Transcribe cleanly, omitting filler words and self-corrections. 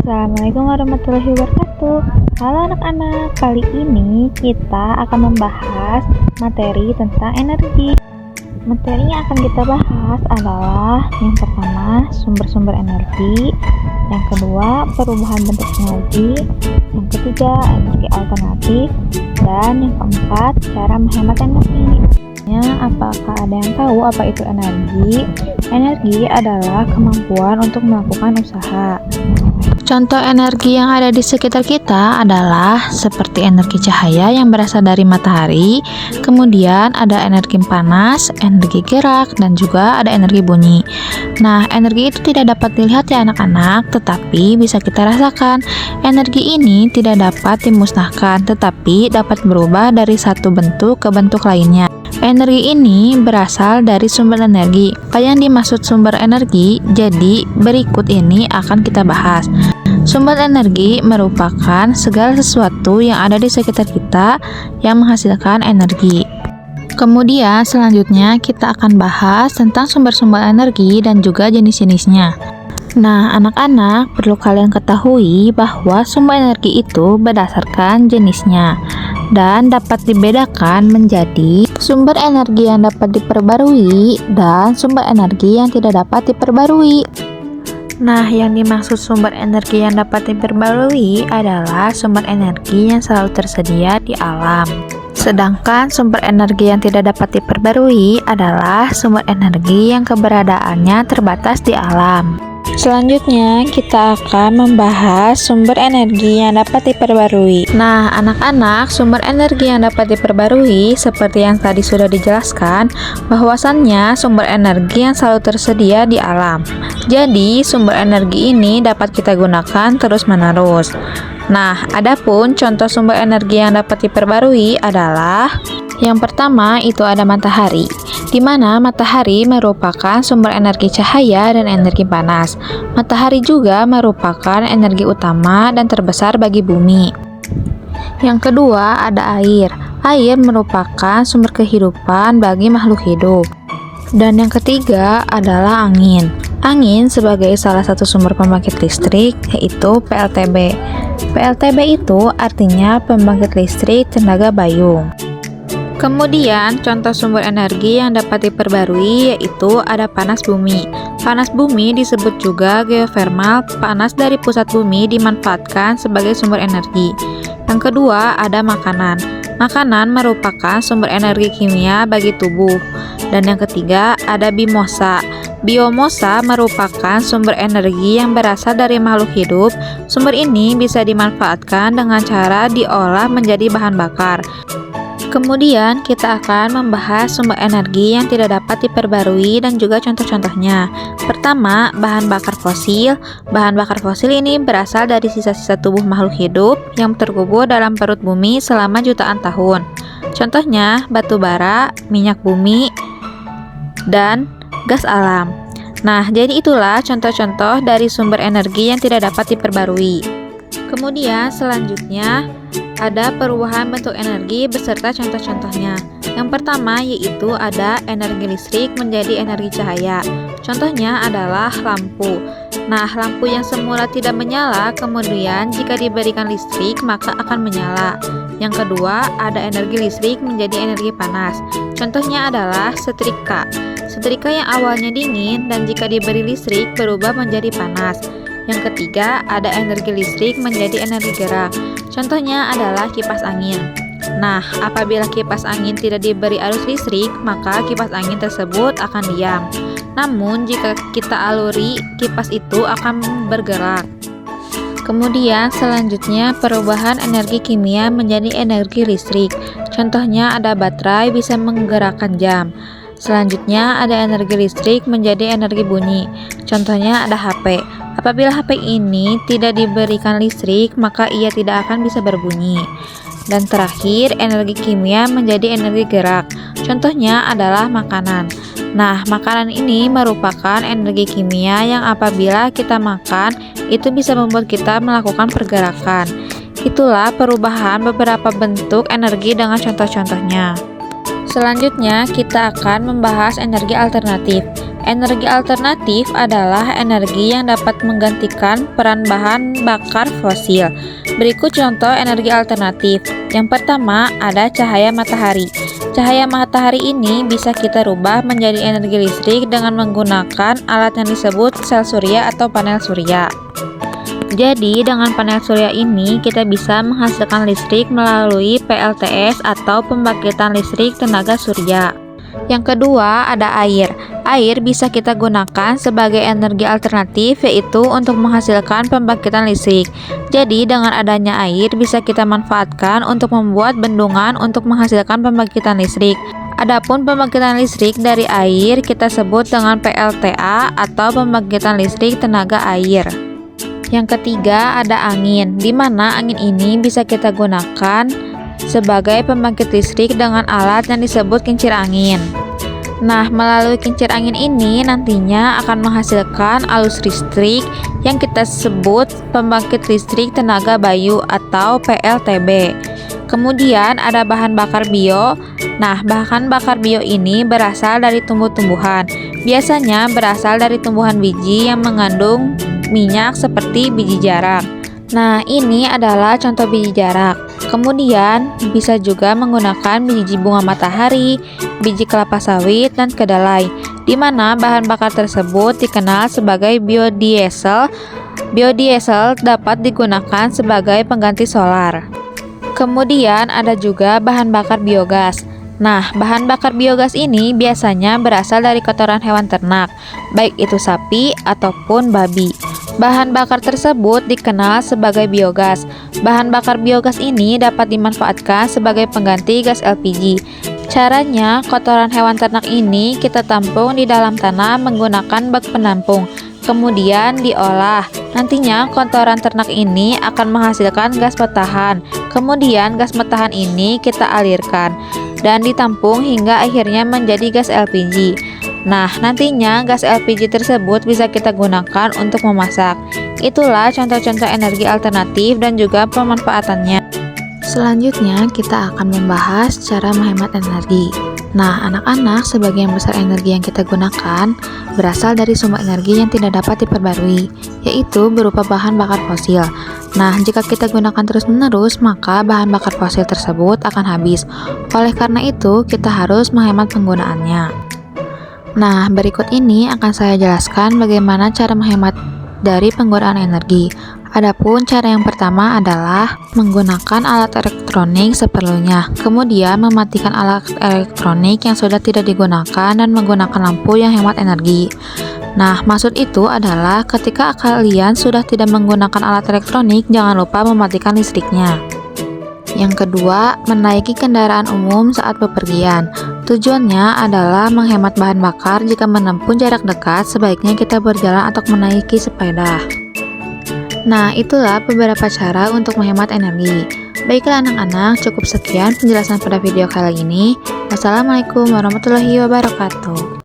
Assalamualaikum warahmatullahi wabarakatuh. Halo anak-anak, kali ini kita akan membahas materi tentang energi. Materi yang akan kita bahas adalah yang pertama, sumber-sumber energi, yang kedua, perubahan bentuk energi, yang ketiga, energi alternatif, dan yang keempat, cara menghemat energi. Apakah ada yang tahu apa itu energi? Energi adalah kemampuan untuk melakukan usaha. Contoh energi yang ada di sekitar kita adalah seperti energi cahaya yang berasal dari matahari, kemudian ada energi panas, energi gerak, dan juga ada energi bunyi. Nah, energi itu tidak dapat dilihat ya anak-anak, tetapi bisa kita rasakan. Energi ini tidak dapat dimusnahkan, tetapi dapat berubah dari satu bentuk ke bentuk lainnya. Energi ini berasal dari sumber energi. Apa yang dimaksud sumber energi? Jadi, berikut ini akan kita bahas. Sumber energi merupakan segala sesuatu yang ada di sekitar kita yang menghasilkan energi. Kemudian, selanjutnya kita akan bahas tentang sumber-sumber energi dan juga jenis-jenisnya. Nah, anak-anak, perlu kalian ketahui bahwa sumber energi itu berdasarkan jenisnya dan dapat dibedakan menjadi sumber energi yang dapat diperbarui dan sumber energi yang tidak dapat diperbarui. Nah, yang dimaksud sumber energi yang dapat diperbarui adalah sumber energi yang selalu tersedia di alam. Sedangkan sumber energi yang tidak dapat diperbarui adalah sumber energi yang keberadaannya terbatas di alam. Selanjutnya, kita akan membahas sumber energi yang dapat diperbarui. Nah, anak-anak, sumber energi yang dapat diperbarui seperti yang tadi sudah dijelaskan, bahwasannya sumber energi yang selalu tersedia di alam. Jadi, sumber energi ini dapat kita gunakan terus-menerus. Nah, adapun contoh sumber energi yang dapat diperbarui adalah yang pertama itu ada matahari, di mana matahari merupakan sumber energi cahaya dan energi panas. Matahari juga merupakan energi utama dan terbesar bagi bumi. Yang kedua ada air. Air merupakan sumber kehidupan bagi makhluk hidup. Dan yang ketiga adalah angin. Angin sebagai salah satu sumber pembangkit listrik yaitu PLTB. PLTB itu artinya pembangkit listrik tenaga bayung. Kemudian, contoh sumber energi yang dapat diperbarui yaitu ada panas bumi. Panas bumi disebut juga geothermal, panas dari pusat bumi dimanfaatkan sebagai sumber energi. Yang kedua, ada makanan. Makanan merupakan sumber energi kimia bagi tubuh. Dan yang ketiga, ada biomosa. Biomosa merupakan sumber energi yang berasal dari makhluk hidup. Sumber ini bisa dimanfaatkan dengan cara diolah menjadi bahan bakar. Kemudian kita akan membahas sumber energi yang tidak dapat diperbarui dan juga contoh-contohnya. Pertama, bahan bakar fosil. Bahan bakar fosil ini berasal dari sisa-sisa tubuh makhluk hidup yang terkubur dalam perut bumi selama jutaan tahun. Contohnya, batu bara, minyak bumi, dan gas alam. Nah, jadi itulah contoh-contoh dari sumber energi yang tidak dapat diperbarui. Kemudian selanjutnya ada perubahan bentuk energi beserta contoh-contohnya. Yang pertama yaitu ada energi listrik menjadi energi cahaya. Contohnya adalah lampu. Nah, lampu yang semula tidak menyala kemudian jika diberikan listrik maka akan menyala. Yang kedua ada energi listrik menjadi energi panas. Contohnya adalah setrika. Setrika yang awalnya dingin dan jika diberi listrik berubah menjadi panas. Yang ketiga, ada energi listrik menjadi energi gerak. Contohnya adalah kipas angin. Nah, apabila kipas angin tidak diberi arus listrik, maka kipas angin tersebut akan diam. Namun, jika kita aluri, kipas itu akan bergerak. Kemudian, selanjutnya perubahan energi kimia menjadi energi listrik. Contohnya ada baterai bisa menggerakkan jam. Selanjutnya ada energi listrik menjadi energi bunyi. Contohnya ada HP. Apabila HP ini tidak diberikan listrik, maka ia tidak akan bisa berbunyi. Dan terakhir, energi kimia menjadi energi gerak. Contohnya adalah makanan. Nah, makanan ini merupakan energi kimia yang apabila kita makan, itu bisa membuat kita melakukan pergerakan. Itulah perubahan beberapa bentuk energi dengan contoh-contohnya. Selanjutnya, kita akan membahas energi alternatif. Energi alternatif adalah energi yang dapat menggantikan peran bahan bakar fosil. Berikut contoh energi alternatif. Yang pertama ada cahaya matahari. Cahaya matahari ini bisa kita rubah menjadi energi listrik dengan menggunakan alat yang disebut sel surya atau panel surya. Jadi, dengan panel surya ini kita bisa menghasilkan listrik melalui PLTS atau pembangkitan listrik tenaga surya. Yang kedua ada air. Air bisa kita gunakan sebagai energi alternatif, yaitu untuk menghasilkan pembangkitan listrik. Jadi dengan adanya air bisa kita manfaatkan untuk membuat bendungan untuk menghasilkan pembangkitan listrik. Adapun pembangkitan listrik dari air kita sebut dengan PLTA atau pembangkitan listrik tenaga air. Yang ketiga ada angin, di mana angin ini bisa kita gunakan sebagai pembangkit listrik dengan alat yang disebut kincir angin. Nah, melalui kincir angin ini nantinya akan menghasilkan arus listrik yang kita sebut pembangkit listrik tenaga bayu atau PLTB. Kemudian ada bahan bakar bio. Nah, bahan bakar bio ini berasal dari tumbuh-tumbuhan. Biasanya berasal dari tumbuhan biji yang mengandung minyak seperti biji jarak. Nah, ini adalah contoh biji jarak. Kemudian bisa juga menggunakan biji bunga matahari, biji kelapa sawit, dan kedelai, di mana bahan bakar tersebut dikenal sebagai biodiesel. Biodiesel dapat digunakan sebagai pengganti solar. Kemudian ada juga bahan bakar biogas. Nah, bahan bakar biogas ini biasanya berasal dari kotoran hewan ternak, baik itu sapi ataupun babi. Bahan bakar tersebut dikenal sebagai biogas. Bahan bakar biogas ini dapat dimanfaatkan sebagai pengganti gas LPG. Caranya, kotoran hewan ternak ini kita tampung di dalam tanah menggunakan bak penampung, kemudian diolah. Nantinya kotoran ternak ini akan menghasilkan gas metahan. Kemudian gas metahan ini kita alirkan dan ditampung hingga akhirnya menjadi gas LPG. Nah, nantinya gas LPG tersebut bisa kita gunakan untuk memasak. Itulah contoh-contoh energi alternatif dan juga pemanfaatannya. Selanjutnya, kita akan membahas cara menghemat energi. Nah, anak-anak, sebagian besar energi yang kita gunakan berasal dari sumber energi yang tidak dapat diperbarui, yaitu berupa bahan bakar fosil. Nah, jika kita gunakan terus-menerus, maka bahan bakar fosil tersebut akan habis. Oleh karena itu, kita harus menghemat penggunaannya. Nah, berikut ini akan saya jelaskan bagaimana cara menghemat dari penggunaan energi. Adapun cara yang pertama adalah menggunakan alat elektronik seperlunya, kemudian mematikan alat elektronik yang sudah tidak digunakan dan menggunakan lampu yang hemat energi. Nah, maksud itu adalah ketika kalian sudah tidak menggunakan alat elektronik, jangan lupa mematikan listriknya. Yang kedua, menaiki kendaraan umum saat bepergian. Tujuannya adalah menghemat bahan bakar. Jika menempuh jarak dekat, sebaiknya kita berjalan atau menaiki sepeda. Nah, itulah beberapa cara untuk menghemat energi. Baiklah anak-anak, cukup sekian penjelasan pada video kali ini. Wassalamualaikum warahmatullahi wabarakatuh.